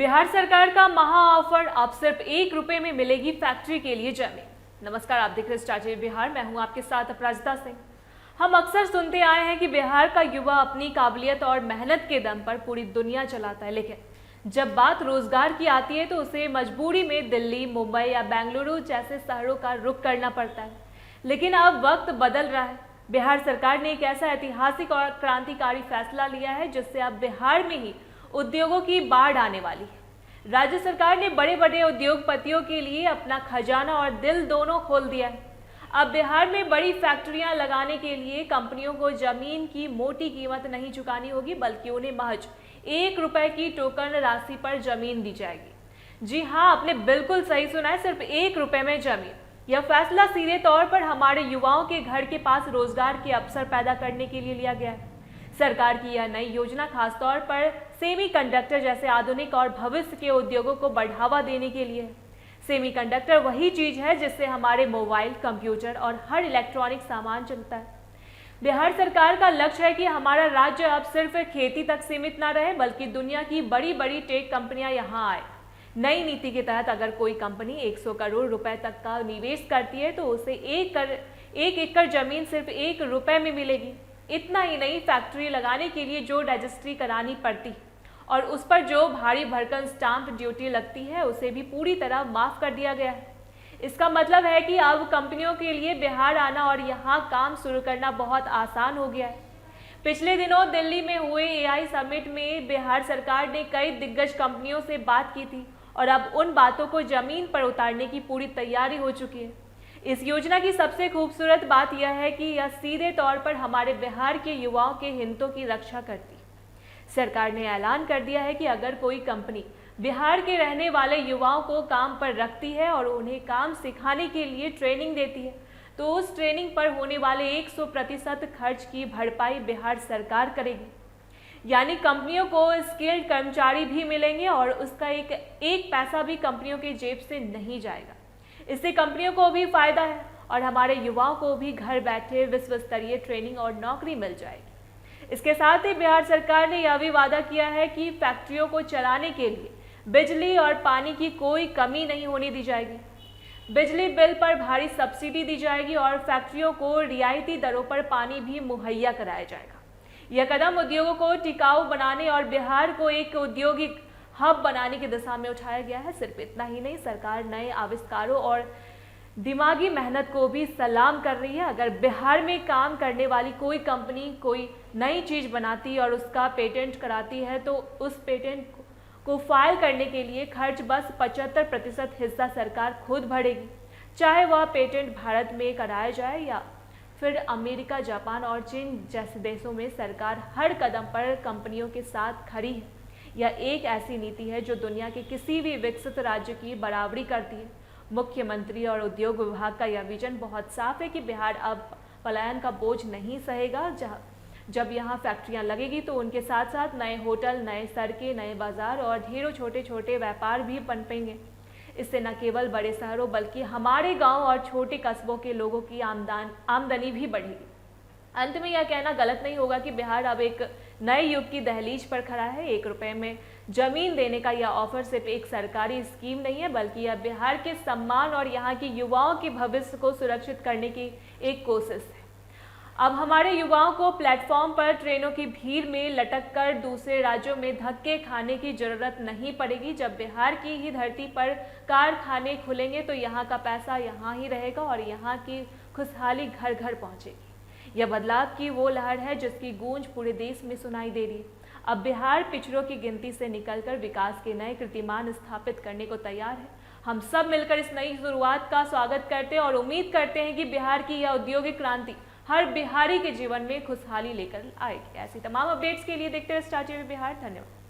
बिहार सरकार का महा ऑफर, अब सिर्फ 1 रुपए में मिलेगी फैक्ट्री के लिए जमीन। नमस्कार, आप देख रहे हैं स्टार टीवी बिहार। मैं हूं आपके साथ अपराजिता सिंह। हम अक्सर सुनते आए हैं कि बिहार का युवा अपनी काबिलियत और मेहनत के दम पर पूरी दुनिया चलाता है, लेकिन जब बात रोजगार की आती है तो उसे मजबूरी में दिल्ली, मुंबई या बेंगलुरु जैसे शहरों का रुख करना पड़ता है। लेकिन अब वक्त बदल रहा है। बिहार सरकार ने एक ऐसा ऐतिहासिक और क्रांतिकारी फैसला लिया है जिससे अब बिहार में ही उद्योगों की बाढ़ आने वाली है। राज्य सरकार ने बड़े बड़े उद्योगपतियों के लिए अपना खजाना और दिल दोनों खोल दिया है। अब बिहार में बड़ी फैक्ट्रियां लगाने के लिए कंपनियों को जमीन की मोटी कीमत नहीं चुकानी होगी, बल्कि उन्हें महज 1 रुपए की टोकन राशि पर जमीन दी जाएगी। जी हाँ, आपने बिल्कुल सही सुना है, सिर्फ 1 रुपए में जमीन। यह फैसला सीधे तौर पर हमारे युवाओं के घर के पास रोजगार के अवसर पैदा करने के लिए लिया गया है। सरकार की यह नई योजना खासतौर पर सेमीकंडक्टर जैसे आधुनिक और भविष्य के उद्योगों को बढ़ावा देने के लिए है। सेमीकंडक्टर वही चीज है जिससे हमारे मोबाइल, कंप्यूटर और हर इलेक्ट्रॉनिक सामान चलता है। बिहार सरकार का लक्ष्य है कि हमारा राज्य अब सिर्फ खेती तक सीमित न रहे, बल्कि दुनिया की बड़ी बड़ी टेक कंपनियां यहाँ आए। नई नीति के तहत अगर कोई कंपनी 100 करोड़ रुपए तक का निवेश करती है तो उसे 1 एकड़ जमीन सिर्फ 1 रुपए में मिलेगी। इतना ही नहीं, फैक्ट्री लगाने के लिए जो रजिस्ट्री करानी पड़ती और उस पर जो भारी भरकम स्टाम्प ड्यूटी लगती है उसे भी पूरी तरह माफ कर दिया गया है। इसका मतलब है कि अब कंपनियों के लिए बिहार आना और यहाँ काम शुरू करना बहुत आसान हो गया है। पिछले दिनों दिल्ली में हुए AI समिट में बिहार सरकार ने कई दिग्गज कंपनियों से बात की थी और अब उन बातों को जमीन पर उतारने की पूरी तैयारी हो चुकी है। इस योजना की सबसे खूबसूरत बात यह है कि यह सीधे तौर पर हमारे बिहार के युवाओं के हितों की रक्षा करती है। सरकार ने ऐलान कर दिया है कि अगर कोई कंपनी बिहार के रहने वाले युवाओं को काम पर रखती है और उन्हें काम सिखाने के लिए ट्रेनिंग देती है तो उस ट्रेनिंग पर होने वाले 100% खर्च की भरपाई बिहार सरकार करेगी। यानी कंपनियों को स्किल्ड कर्मचारी भी मिलेंगे और उसका एक पैसा भी कंपनियों के जेब से नहीं जाएगा। इससे कंपनियों को भी फायदा है और हमारे युवाओं को भी घर बैठे विश्व स्तरीय ट्रेनिंग और नौकरी मिल जाएगी। इसके साथ ही बिहार सरकार ने यह भी वादा किया है कि फैक्ट्रियों को चलाने के लिए बिजली और पानी की कोई कमी नहीं होने दी जाएगी। बिजली बिल पर भारी सब्सिडी दी जाएगी और फैक्ट्रियों को रियायती दरों पर पानी भी मुहैया कराया जाएगा। यह कदम उद्योगों को टिकाऊ बनाने और बिहार को एक औद्योगिक हब बनाने की दिशा में उठाया गया है। सिर्फ इतना ही नहीं, सरकार नए आविष्कारों और दिमागी मेहनत को भी सलाम कर रही है। अगर बिहार में काम करने वाली कोई कंपनी कोई नई चीज बनाती और उसका पेटेंट कराती है तो उस पेटेंट को फाइल करने के लिए खर्च बस 75% हिस्सा सरकार खुद भरेगी। चाहे वह पेटेंट भारत में कराया जाए या फिर अमेरिका, जापान और चीन जैसे देशों में, सरकार हर कदम पर कंपनियों के साथ खड़ी है। यह एक ऐसी नीति है जो दुनिया के किसी भी विकसित राज्य की बराबरी करती है। मुख्यमंत्री और उद्योग विभाग का यह विजन बहुत साफ है कि बिहार अब पलायन का बोझ नहीं सहेगा। जब यहाँ फैक्ट्रियाँ लगेगी तो उनके साथ साथ नए होटल, नए सड़कें, नए बाजार और ढेरों छोटे छोटे व्यापार भी पनपेंगे। इससे न केवल बड़े शहरों बल्कि हमारे गांव और छोटे कस्बों के लोगों की आमदनी भी बढ़ेगी। अंत में यह कहना गलत नहीं होगा कि बिहार अब एक नए युग की दहलीज पर खड़ा है। 1 रुपए में जमीन देने का यह ऑफर सिर्फ एक सरकारी स्कीम नहीं है, बल्कि यह बिहार के सम्मान और यहाँ के युवाओं के भविष्य को सुरक्षित करने की एक कोशिश है। अब हमारे युवाओं को प्लेटफॉर्म पर ट्रेनों की भीड़ में लटक कर दूसरे राज्यों में धक्के खाने की जरूरत नहीं पड़ेगी। जब बिहार की ही धरती पर कारखाने खुलेंगे तो यहाँ का पैसा यहाँ ही रहेगा और यहाँ की खुशहाली घर घर पहुँचेगी। यह बदलाव की वो लहर है जिसकी गूंज पूरे देश में सुनाई दे रही है। अब बिहार पिछड़ों की गिनती से निकलकर विकास के नए कीर्तिमान स्थापित करने को तैयार है। हम सब मिलकर इस नई शुरुआत का स्वागत करते हैं और उम्मीद करते हैं कि बिहार की यह औद्योगिक क्रांति हर बिहारी के जीवन में खुशहाली लेकर आएगी। ऐसी तमाम अपडेट्स के लिए देखते रहिए स्टार टीवी बिहार। धन्यवाद।